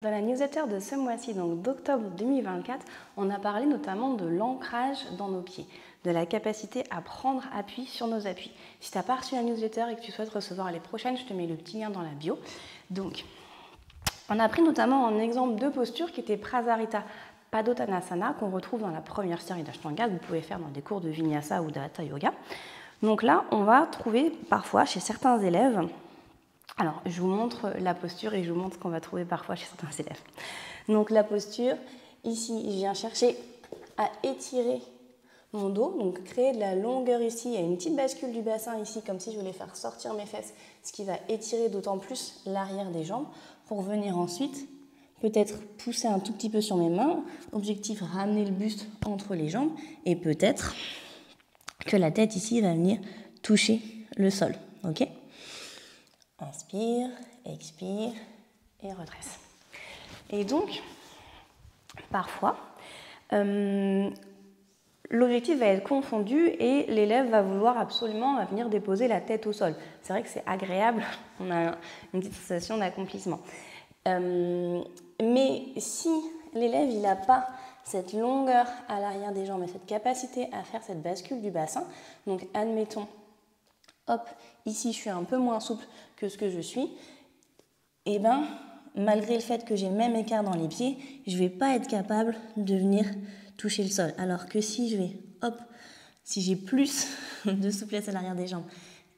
Dans la newsletter de ce mois-ci, donc d'octobre 2024, on a parlé notamment de l'ancrage dans nos pieds, de la capacité à prendre appui sur nos appuis. Si tu n'as pas reçu la newsletter et que tu souhaites recevoir les prochaines, je te mets le petit lien dans la bio. Donc, on a pris notamment un exemple de posture qui était Prasarita Padottanasana, qu'on retrouve dans la première série d'Ashtanga, que vous pouvez faire dans des cours de Vinyasa ou de Hatha Yoga. Donc là, on va trouver parfois chez certains élèves. Alors, je vous montre la posture et je vous montre ce qu'on va trouver parfois chez certains élèves. Donc, la posture, ici, je viens chercher à étirer mon dos, donc créer de la longueur ici. Il y a une petite bascule du bassin ici, comme si je voulais faire sortir mes fesses, ce qui va étirer d'autant plus l'arrière des jambes pour venir ensuite peut-être pousser un tout petit peu sur mes mains. Objectif, ramener le buste entre les jambes et peut-être que la tête ici va venir toucher le sol. Ok ? Inspire, expire et redresse. Et donc, parfois, l'objectif va être confondu et l'élève va vouloir absolument venir déposer la tête au sol. C'est vrai que c'est agréable, on a une petite sensation d'accomplissement. Mais si l'élève n'a pas cette longueur à l'arrière des jambes et cette capacité à faire cette bascule du bassin, donc admettons, hop, ici je suis un peu moins souple que ce que je suis, et bien malgré le fait que j'ai le même écart dans les pieds, je ne vais pas être capable de venir toucher le sol. Alors que si je vais, hop, si j'ai plus de souplesse à l'arrière des jambes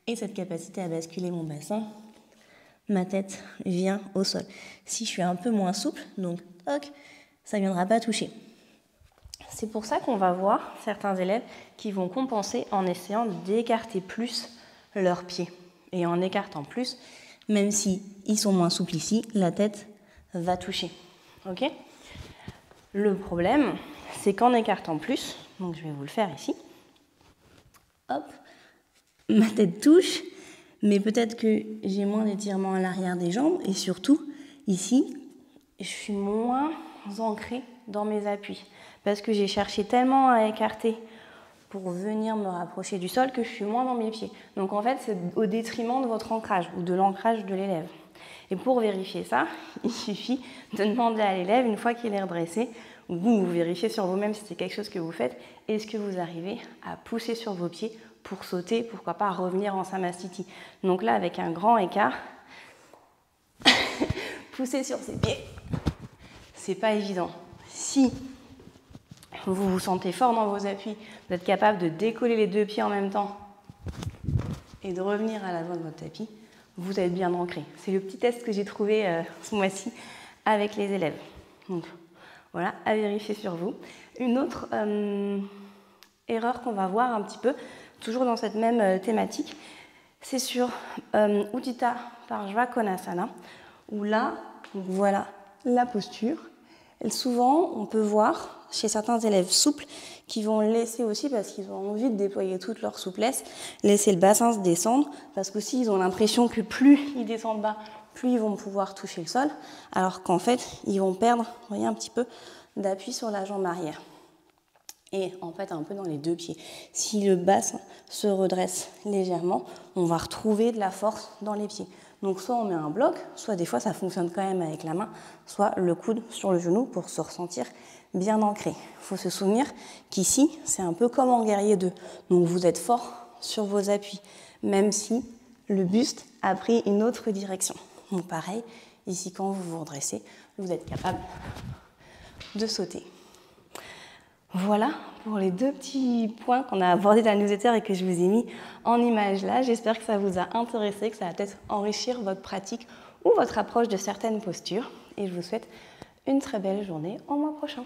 et cette capacité à basculer mon bassin, ma tête vient au sol. Si je suis un peu moins souple, donc toc, ça ne viendra pas toucher. C'est pour ça qu'on va voir certains élèves qui vont compenser en essayant d'écarter plus leurs pieds. Et en écartant plus, même si ils sont moins souples ici, la tête va toucher. Ok ? Le problème, c'est qu'en écartant plus, donc je vais vous le faire ici, hop, ma tête touche, mais peut-être que j'ai moins d'étirement à l'arrière des jambes et surtout, ici, je suis moins ancrée dans mes appuis parce que j'ai cherché tellement à écarter pour venir me rapprocher du sol que je suis moins dans mes pieds. Donc en fait, c'est au détriment de votre ancrage ou de l'ancrage de l'élève. Et pour vérifier ça, il suffit de demander à l'élève, une fois qu'il est redressé, ou vous vérifiez sur vous-même si c'est quelque chose que vous faites, est-ce que vous arrivez à pousser sur vos pieds pour sauter, pourquoi pas revenir en Samastiti. Donc là, avec un grand écart, pousser sur ses pieds, c'est pas évident. Si vous vous sentez fort dans vos appuis, vous êtes capable de décoller les deux pieds en même temps et de revenir à l'avant de votre tapis, vous êtes bien ancré. C'est le petit test que j'ai trouvé ce mois-ci avec les élèves. Donc voilà, à vérifier sur vous. Une autre erreur qu'on va voir un petit peu, toujours dans cette même thématique, c'est sur Utthita Parshva Konasana, où là, voilà la posture. Et souvent, on peut voir chez certains élèves souples qui vont laisser aussi, parce qu'ils ont envie de déployer toute leur souplesse, laisser le bassin se descendre, parce qu'aussi ils ont l'impression que plus ils descendent bas, plus ils vont pouvoir toucher le sol, alors qu'en fait, ils vont perdre, vous voyez, un petit peu d'appui sur la jambe arrière. Et en fait, un peu dans les deux pieds. Si le bassin se redresse légèrement, on va retrouver de la force dans les pieds. Donc soit on met un bloc, soit des fois ça fonctionne quand même avec la main, soit le coude sur le genou pour se ressentir bien ancré. Il faut se souvenir qu'ici, c'est un peu comme en guerrier 2. Donc vous êtes fort sur vos appuis, même si le buste a pris une autre direction. Donc pareil, ici quand vous vous redressez, vous êtes capable de sauter. Voilà pour les deux petits points qu'on a abordés dans la newsletter et que je vous ai mis en image là. J'espère que ça vous a intéressé, que ça va peut-être enrichir votre pratique ou votre approche de certaines postures. Et je vous souhaite une très belle journée au mois prochain.